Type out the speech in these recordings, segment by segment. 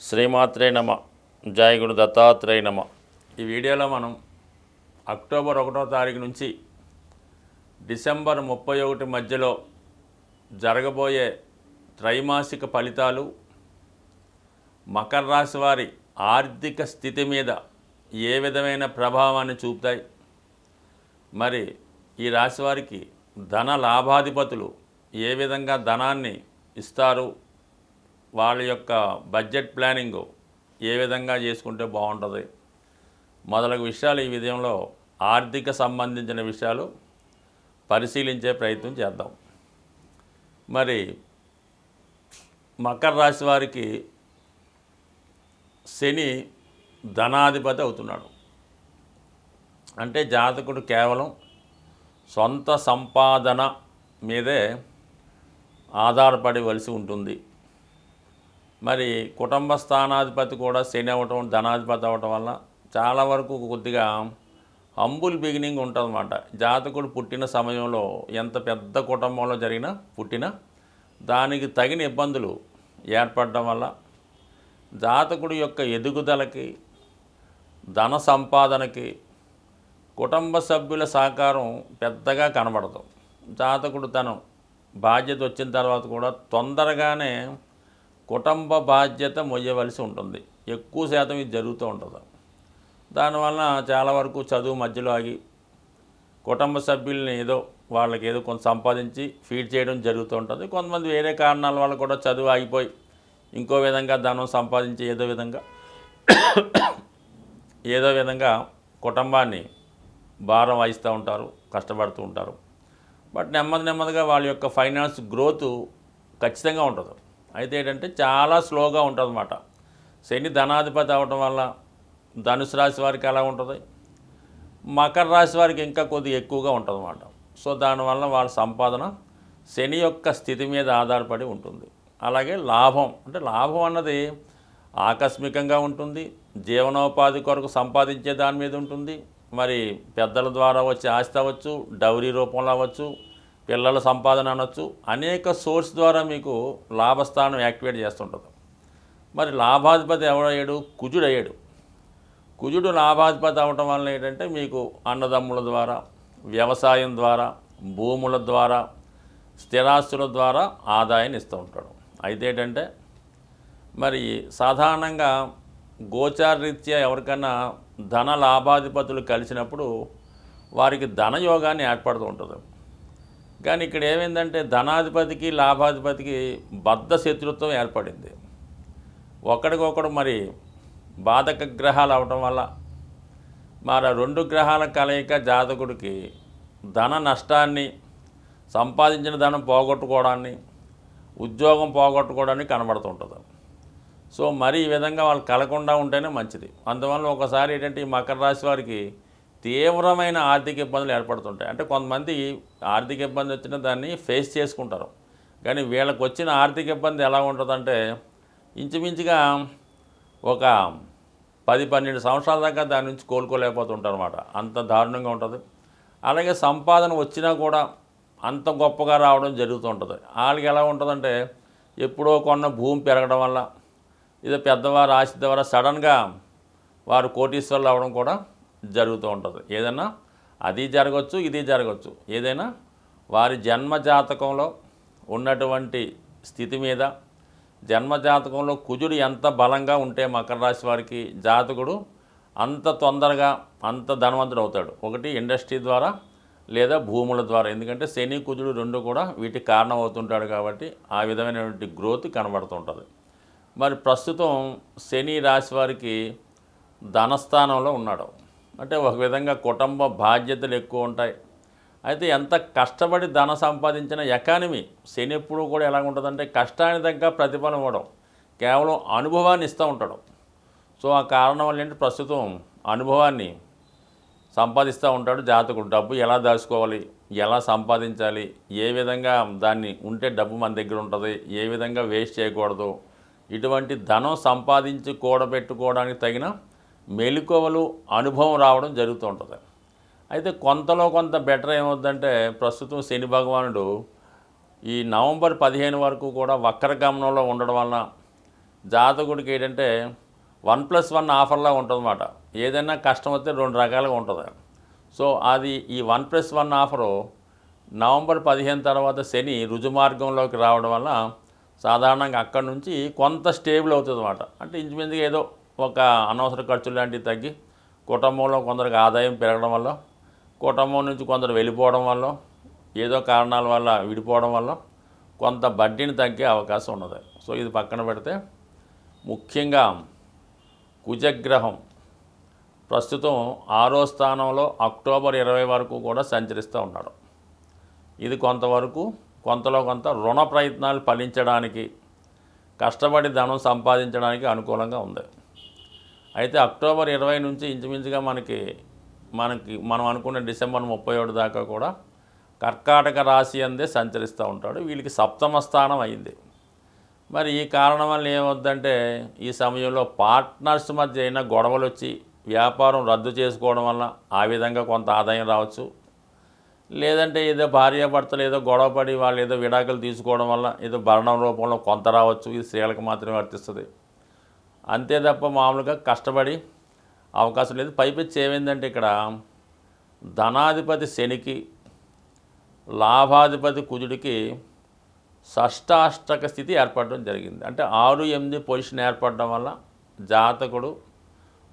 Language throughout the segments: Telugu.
శ్రీమాత్రే నమ. జయ గురు దత్తాత్రేయ నమ. ఈ వీడియోలో మనం అక్టోబర్ 1వ తారీఖు నుంచి డిసెంబర్ 31 మధ్యలో జరగబోయే త్రైమాసిక ఫలితాలు, మకర రాశి వారి ఆర్థిక స్థితి మీద ఏ విధమైన ప్రభావాన్ని చూపుతాయి, మరి ఈ రాశి వారికి ధన లాభాధిపతులు ఏ విధంగా ధనాన్ని ఇస్తారు, వాళ్ళ యొక్క బడ్జెట్ ప్లానింగు ఏ విధంగా చేసుకుంటే బాగుంటుంది మొదలగు విషయాలు ఈ విధంలో ఆర్థిక సంబంధించిన విషయాలు పరిశీలించే ప్రయత్నం చేద్దాం. మరి మకర రాశి వారికి శని ధనాధిపతి అవుతున్నాడు. అంటే జాతకుడు కేవలం సొంత సంపాదన మీదే ఆధారపడవలసి ఉంటుంది. మరి కుటుంబ స్థానాధిపతి కూడా శని అవ్వటం, ధనాధిపతి అవ్వటం వల్ల చాలా వరకు కొద్దిగా హంబుల్ బిగినింగ్ ఉంటుందన్నమాట. జాతకుడు పుట్టిన సమయంలో ఎంత పెద్ద కుటుంబంలో పుట్టినా దానికి తగిన ఇబ్బందులు ఏర్పడడం వల్ల జాతకుడి యొక్క ఎదుగుదలకి, ధన సంపాదనకి కుటుంబ సభ్యుల సహకారం పెద్దగా కనబడదు. జాతకుడు తన బాధ్యత వచ్చిన తర్వాత కూడా తొందరగానే కుటుంబ బాధ్యత మొయ్యవలసి ఉంటుంది. ఎక్కువ శాతం ఇది జరుగుతూ ఉంటుంది. దానివల్ల చాలా వరకు చదువు మధ్యలో ఆగి కుటుంబ సభ్యుల్ని వాళ్ళకి ఏదో కొంత సంపాదించి ఫీడ్ చేయడం జరుగుతూ ఉంటుంది. కొంతమంది వేరే కారణాల వల్ల కూడా చదువు ఆగిపోయి ఇంకో విధంగా ధనం సంపాదించి ఏదో విధంగా కుటుంబాన్ని భారం వహిస్తూ ఉంటారు, కష్టపడుతూ ఉంటారు. బట్ నెమ్మదిగా వాళ్ళ యొక్క ఫైనాన్స్ గ్రోత్ ఖచ్చితంగా ఉంటుంది. అయితే ఏంటంటే చాలా స్లోగా ఉంటుంది అన్నమాట. శని ధనాధిపతి అవడం వల్ల ధనుసు రాశి వారికి అలా ఉంటుంది, మకర రాశి వారికి ఇంకా కొద్దిగా ఎక్కువగా ఉంటుంది అన్నమాట. సో దానివల్ల వాళ్ళ సంపాదన శని యొక్క స్థితి మీద ఆధారపడి ఉంటుంది. అలాగే లాభం అన్నది ఆకస్మికంగా ఉంటుంది. జీవనోపాధి కొరకు సంపాదించే దాని మీద ఉంటుంది. మరి పెద్దల ద్వారా వచ్చే ఆస్తి అవ్వచ్చు, డౌరీ రూపంలో అవ్వచ్చు, పిల్లల సంపాదన అనొచ్చు, అనేక సోర్స్ ద్వారా మీకు లాభస్థానం యాక్టివేట్ చేస్తుంటుంది. మరి లాభాధిపతి ఎవడయ్యాడు? కుజుడు అయ్యాడు. కుజుడు లాభాధిపతి అవ్వటం వల్ల ఏంటంటే మీకు అన్నదమ్ముల ద్వారా, వ్యవసాయం ద్వారా, భూముల ద్వారా, స్థిరాస్తుల ద్వారా ఆదాయాన్ని ఇస్తూ ఉంటాడు. అయితే ఏంటంటే మరి సాధారణంగా గోచారరీత్యా ఎవరికైనా ధన లాభాధిపతులు కలిసినప్పుడు వారికి ధనయోగాన్ని ఏర్పడుతూ ఉంటుంది. కానీ ఇక్కడ ఏమైందంటే ధనాధిపతికి లాభాధిపతికి బద్ధ శత్రుత్వం ఏర్పడింది. ఒకడికొకడు మరి బాధక గ్రహాలు అవటం వల్ల మరి రెండు గ్రహాల కలయిక జాతకుడికి ధన నష్టాన్ని, సంపాదించిన ధనం పోగొట్టుకోవడాన్ని, ఉద్యోగం పోగొట్టుకోవడానికి కనబడుతుంటుంది. సో మరి ఈ విధంగా వాళ్ళు కలగకుండా ఉంటేనే మంచిది. అందువల్ల ఒకసారి ఏంటంటే ఈ మకర రాశి వారికి తీవ్రమైన ఆర్థిక ఇబ్బందులు ఏర్పడుతుంటాయి. అంటే కొంతమంది ఆర్థిక ఇబ్బంది వచ్చినా దాన్ని ఫేస్ చేసుకుంటారు. కానీ వీళ్ళకి వచ్చిన ఆర్థిక ఇబ్బంది ఎలా ఉంటుందంటే ఇంచుమించుగా ఒక 10-12 సంవత్సరాల దాకా దాని నుంచి కోలుకోలేకపోతుంటారు అన్నమాట. అంత దారుణంగా ఉంటుంది. అలాగే సంపాదన వచ్చినా కూడా అంత గొప్పగా రావడం జరుగుతూ ఉంటుంది. వాళ్ళకి ఎలా ఉంటుందంటే ఎప్పుడో కొన్న భూమి పెరగడం వల్ల, ఇది పెద్దవారు ఆశ ద్వారా సడన్గా వారు కోటీశ్వర్లు అవ్వడం కూడా జరుగుతూ ఉంటుంది. ఏదైనా అది జరగవచ్చు, ఇది జరగవచ్చు. ఏదైనా వారి జన్మజాతకంలో ఉన్నటువంటి స్థితి మీద, జన్మజాతకంలో కుజుడు ఎంత బలంగా ఉంటే మకర రాశి వారికి జాతకుడు అంత తొందరగా అంత ధనవంతుడు అవుతాడు. ఒకటి ఇండస్ట్రీ ద్వారా లేదా భూముల ద్వారా. ఎందుకంటే శని కుజుడు రెండు కూడా వీటికి కారణం అవుతుంటాడు కాబట్టి ఆ విధమైనటువంటి గ్రోత్ కనబడుతుంటుంది. మరి ప్రస్తుతం శని రాశి వారికి ధనస్థానంలో ఉన్నాడు. అంటే ఒక విధంగా కుటుంబ బాధ్యతలు ఎక్కువ ఉంటాయి. అయితే ఎంత కష్టపడి ధన సంపాదించిన ఎకానమీ శని ఎప్పుడు కూడా ఎలా ఉంటుందంటే కష్టానికి తగ్గ ప్రతిఫలం ఇవ్వడం, కేవలం అనుభవాన్ని ఇస్తూ ఉంటాడు. సో ఆ కారణం వల్ల ఏంటి ప్రస్తుతం అనుభవాన్ని సంపాదిస్తూ ఉంటాడు జాతకుడు. డబ్బు ఎలా దాచుకోవాలి, ఎలా సంపాదించాలి, ఏ విధంగా దాన్ని ఉంటే డబ్బు మన దగ్గర ఉంటుంది, ఏ విధంగా వేస్ట్ చేయకూడదు, ఇటువంటి ధనం సంపాదించి కూడబెట్టుకోవడానికి తగిన మెలకువలు, అనుభవం రావడం జరుగుతూ ఉంటుంది. అయితే కొంతలో కొంత బెటర్ ఏమవుతుందంటే ప్రస్తుతం శని భగవానుడు ఈ నవంబర్ 15 వరకు కూడా వక్రగమనంలో ఉండడం వలన జాతకుడికి ఏంటంటే 1+1 ఆఫర్లా ఉంటుందన్నమాట. ఏదైనా కష్టం వస్తే 2 రకాలుగా ఉంటుంది. సో అది ఈ 1+1 ఆఫరు నవంబర్ 15 తర్వాత శని రుజుమార్గంలోకి రావడం వల్ల సాధారణంగా అక్కడి నుంచి కొంత స్టేబుల్ అవుతుంది అన్నమాట. అంటే ఇంచుమించుగా ఏదో ఒక అనవసర ఖర్చులు లాంటివి తగ్గి కుటుంబంలో కొందరికి ఆదాయం పెరగడం వల్ల, కుటుంబం నుంచి కొందరు వెళ్ళిపోవడం వల్ల, ఏదో కారణాల వల్ల విడిపోవడం వల్ల కొంత బడ్డీని తగ్గే అవకాశం ఉన్నది. సో ఇది పక్కన పెడితే ముఖ్యంగా కుజగ్రహం ప్రస్తుతం 6వ స్థానంలో అక్టోబర్ 20 వరకు కూడా సంచరిస్తూ ఉన్నాడు. ఇది కొంతవరకు కొంతలో కొంత రుణ ప్రయత్నాలు ఫలించడానికి, కష్టపడి ధనం సంపాదించడానికి అనుకూలంగా ఉంది. అయితే అక్టోబర్ 20 నుంచి ఇంచుమించుగా మనం అనుకున్న డిసెంబర్ 31 దాకా కూడా కర్కాటక రాశి అందే సంచరిస్తూ ఉంటాడు. వీళ్ళకి 7వ స్థానం అయింది. మరి ఈ కారణం వల్ల ఏమవుద్దంటే ఈ సమయంలో పార్ట్నర్స్ మధ్య అయినా గొడవలు వచ్చి వ్యాపారం రద్దు చేసుకోవడం వల్ల ఆ విధంగా కొంత ఆదాయం రావచ్చు. లేదంటే ఏదో భార్యాభర్తలు ఏదో గొడవపడి వాళ్ళు ఏదో విడాకులు తీసుకోవడం వల్ల ఏదో భరణం రూపంలో కొంత రావచ్చు. ఇది స్త్రీలకు మాత్రమే వర్తిస్తుంది. అంతే తప్ప మామూలుగా కష్టపడి అవకాశం లేదు. పైపెచ్చి ఏమైందంటే ఇక్కడ ధనాధిపతి శనికి, లాభాధిపతి కుజుడికి షష్టాష్టక స్థితి ఏర్పడడం జరిగింది. అంటే 6-8 పొజిషన్ ఏర్పడడం వల్ల జాతకుడు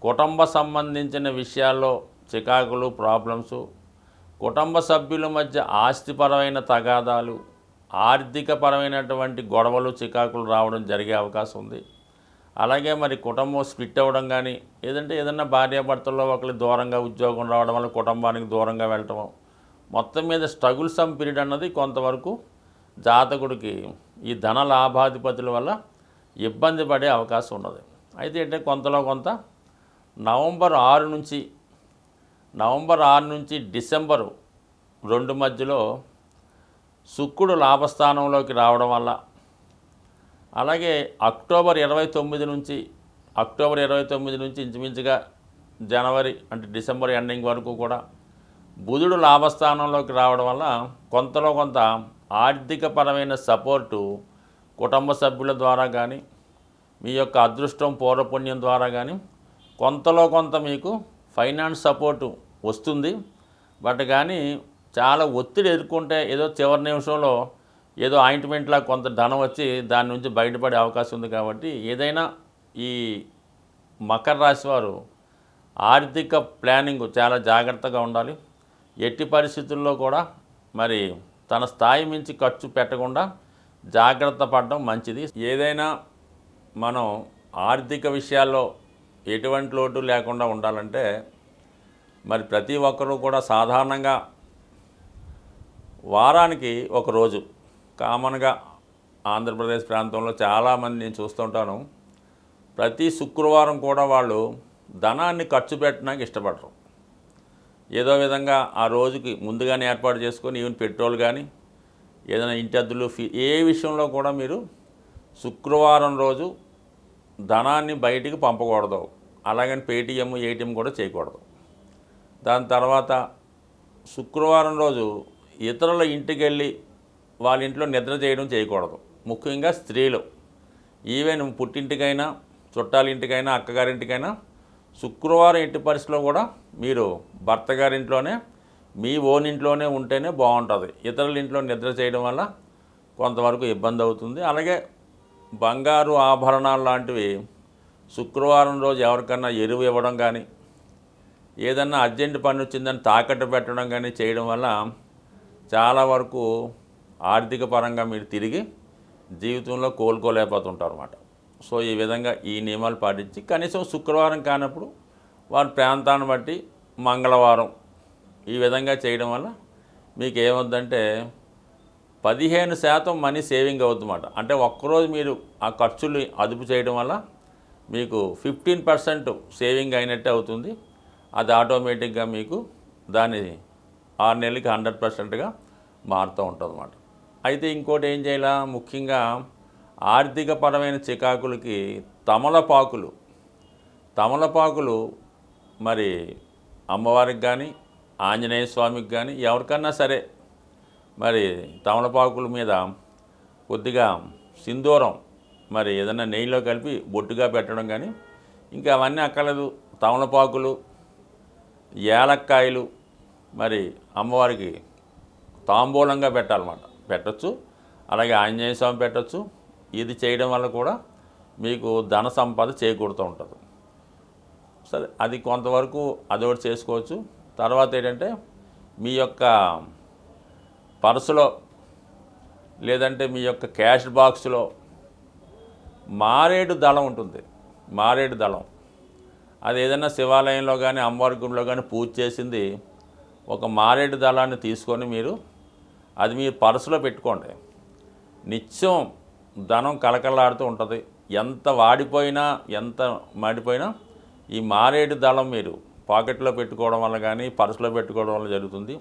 కుటుంబ సంబంధించిన విషయాల్లో చికాకులు, ప్రాబ్లమ్స్, కుటుంబ సభ్యుల మధ్య ఆస్తిపరమైన తగాదాలు, ఆర్థికపరమైనటువంటి గొడవలు, చికాకులు రావడం జరిగే అవకాశం ఉంది. అలాగే మరి కుటుంబం స్ప్లిట్ అవ్వడం కానీ, ఏదన్నా భార్యాభర్తల్లో ఒకరి దూరంగా ఉద్యోగం రావడం వల్ల కుటుంబానికి దూరంగా వెళ్ళటం, మొత్తం మీద స్ట్రగుల్ సమ్ పీరియడ్ అన్నది కొంతవరకు జాతకుడికి ఈ ధన లాభాధిపతుల వల్ల ఇబ్బంది పడే అవకాశం ఉన్నది. అయితే అంటే కొంతలో కొంత నవంబర్ 6 నుంచి డిసెంబరు 2 మధ్యలో శుక్రుడు లాభస్థానంలోకి రావడం వల్ల, అలాగే అక్టోబర్ 29 నుంచి ఇంచుమించుగా జనవరి అంటే డిసెంబర్ ఎండింగ్ వరకు కూడా బుధుడు లాభస్థానంలోకి రావడం వల్ల కొంతలో కొంత ఆర్థికపరమైన సపోర్టు కుటుంబ సభ్యుల ద్వారా కానీ, మీ యొక్క అదృష్టం పూర్వపుణ్యం ద్వారా కానీ కొంతలో కొంత మీకు ఫైనాన్స్ సపోర్టు వస్తుంది. బట్ కానీ చాలా ఒత్తిడి ఎదుర్కొంటే ఏదో చివరి నిమిషంలో ఏదో ఆయింట్మెంట్లా కొంత ధనం వచ్చి దాని నుంచి బయటపడే అవకాశం ఉంది. కాబట్టి ఏదైనా ఈ మకర రాశి వారు ఆర్థిక ప్లానింగ్ చాలా జాగ్రత్తగా ఉండాలి. ఎట్టి పరిస్థితుల్లో కూడా మరి తన స్థాయి మించి ఖర్చు పెట్టకుండా జాగ్రత్త పడడం మంచిది. ఏదైనా మనం ఆర్థిక విషయాల్లో ఎటువంటి లోటు లేకుండా ఉండాలంటే మరి ప్రతి ఒక్కరూ కూడా సాధారణంగా వారానికి ఒక రోజు కామన్గా ఆంధ్రప్రదేశ్ ప్రాంతంలో చాలామంది నేను చూస్తుంటాను, ప్రతి శుక్రవారం కూడా వాళ్ళు ధనాన్ని ఖర్చు పెట్టడానికి ఇష్టపడరు. ఏదో విధంగా ఆ రోజుకి ముందుగానే ఏర్పాటు చేసుకొని ఈవెన్ పెట్రోల్ కానీ ఏదైనా ఇంటి అద్దెలు ఏ విషయంలో కూడా మీరు శుక్రవారం రోజు ధనాన్ని బయటికి పంపకూడదు. అలాగని పేటీఎం, ఏటీఎం కూడా చేయకూడదు. దాని తర్వాత శుక్రవారం రోజు ఇతరుల ఇంటికి వెళ్ళి వాళ్ళ ఇంట్లో నిద్ర చేయకూడదు. ముఖ్యంగా స్త్రీలు ఈవెన్ పుట్టింటికైనా, చుట్టాలింటికైనా, అక్కగారింటికైనా శుక్రవారం ఎట్టి పరిస్థితిలో కూడా మీరు భర్త గారింట్లోనే, మీ ఓన్ ఇంట్లోనే ఉంటేనే బాగుంటుంది. ఇతరుల ఇంట్లో నిద్ర చేయడం వల్ల కొంతవరకు ఇబ్బంది అవుతుంది. అలాగే బంగారు ఆభరణాలు లాంటివి శుక్రవారం రోజు ఎవరికన్నా ఎరువు ఇవ్వడం కానీ, ఏదన్నా అర్జెంట్ పని వచ్చిందని తాకట్టు పెట్టడం కానీ చేయడం వల్ల చాలా వరకు ఆర్థిక పరంగా మీరు తిరిగి జీవితంలో కోలుకోలేకపోతుంటారు అన్నమాట. సో ఈ విధంగా ఈ నియమాలు పాటించి కనీసం శుక్రవారం కానప్పుడు వారి ప్రాంతాన్ని బట్టి మంగళవారం ఈ విధంగా చేయడం వల్ల మీకు ఏమవుద్దంటే 15% మనీ సేవింగ్ అవుతుందన్నమాట. అంటే ఒక్కరోజు మీరు ఆ ఖర్చులు అదుపు చేయడం వల్ల మీకు 15% సేవింగ్ అయినట్టే అవుతుంది. అది ఆటోమేటిక్గా మీకు దాని 6 నెలలకి 100%గా మారుతూ ఉంటుంది అన్నమాట. అయితే ఇంకోటి ఏం చేయాలా, ముఖ్యంగా ఆర్థికపరమైన చికాకులకి తమలపాకులు మరి అమ్మవారికి కానీ, ఆంజనేయ స్వామికి కానీ ఎవరికన్నా సరే మరి తమలపాకుల మీద కొద్దిగా సింధూరం మరి ఏదైనా నెయ్యిలో కలిపి బొట్టుగా పెట్టడం కానీ ఇంకా అవన్నీ అక్కర్లేదు. తమలపాకులు, ఏలక్కాయలు మరి అమ్మవారికి తాంబూలంగా పెట్టాలన్నమాట. పెట్టచ్చు. అలాగే ఆంజనేయ స్వామి పెట్టచ్చు. ఇది చేయడం వల్ల కూడా మీకు ధన సంపద చేకూరుతూ ఉంటుంది. సరే, అది కొంతవరకు అదొకటి చేసుకోవచ్చు. తర్వాత ఏంటంటే మీ యొక్క పర్సులో లేదంటే మీ యొక్క క్యాష్ బాక్స్లో మారేడు దళం ఉంటుంది. మారేడు దళం అది ఏదైనా శివాలయంలో కానీ అమ్మవారి గుడిలో కానీ పూజ చేసింది ఒక మారేడు దళాన్ని తీసుకొని మీరు అది మీ పర్సులో పెట్టుకోండి. నిత్యం ధనం కలకలాడుతూ ఉంటుంది. ఎంత వాడిపోయినా ఎంత మాడిపోయినా ఈ మారేడు దళం మీరు పాకెట్లో పెట్టుకోవడం వల్ల కానీ పర్సులో పెట్టుకోవడం వల్ల జరుగుతుంది.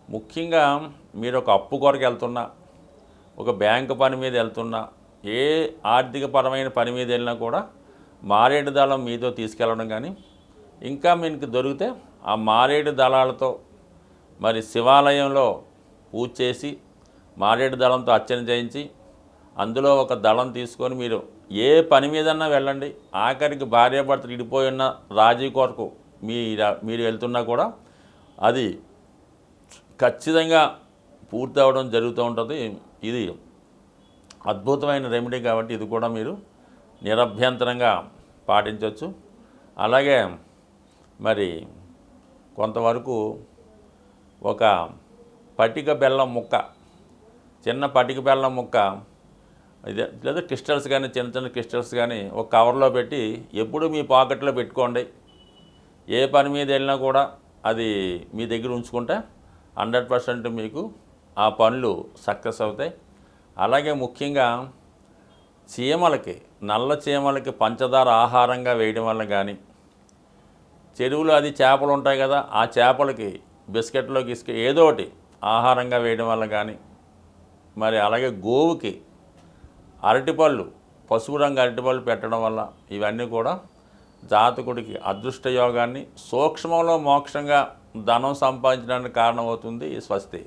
ముఖ్యంగా మీరు ఒక అప్పు కొరకు వెళ్తున్నా, ఒక బ్యాంకు పని మీద వెళ్తున్నా, ఏ ఆర్థికపరమైన పని మీద వెళ్ళినా కూడా మారేడు దళం మీతో తీసుకెళ్ళడం కానీ ఇంకా మీకు దొరికితే ఆ మారేడు దళాలతో మరి శివాలయంలో పూజ చేసి మారేడు దళంతో అర్చన చేయించి అందులో ఒక దళం తీసుకొని మీరు ఏ పని మీదన్నా వెళ్ళండి. ఆఖరికి భార్యాభర్తలు ఇడిపోయి ఉన్న రాజీ కొరకు మీరు వెళ్తున్నా కూడా అది ఖచ్చితంగా పూర్తి అవ్వడం జరుగుతూ ఉంటుంది. ఇది అద్భుతమైన రెమెడీ కాబట్టి ఇది కూడా మీరు నిరభ్యంతరంగా పాటించవచ్చు. అలాగే మరి కొంతవరకు ఒక పటిక బెల్లం ముక్క, చిన్న పటిక బెల్లం ముక్క ఇదే లేదా క్రిస్టల్స్ కానీ చిన్న చిన్న క్రిస్టల్స్ కానీ ఒక కవర్లో పెట్టి ఎప్పుడు మీ పాకెట్లో పెట్టుకోండి. ఏ పని మీద వెళ్ళినా కూడా అది మీ దగ్గర ఉంచుకుంటే 100% మీకు ఆ పనులు సక్సెస్ అవుతాయి. అలాగే ముఖ్యంగా చీమలకి, నల్ల చీమలకి పంచదార ఆహారంగా వేయడం వల్ల కానీ, చెరువులో అది చేపలు ఉంటాయి కదా, ఆ చేపలకి బిస్కెట్లోకి ఏదో ఒకటి ఆహారంగా వేయడం వల్ల కానీ, మరి అలాగే గోవుకి అరటిపళ్ళు, పసుపు రంగు అరటిపళ్ళు పెట్టడం వల్ల ఇవన్నీ కూడా జాతకుడికి అదృష్ట యోగాన్ని, సూక్ష్మంలో మోక్షంగా ధనం సంపాదించడానికి కారణమవుతుంది. స్వస్తి.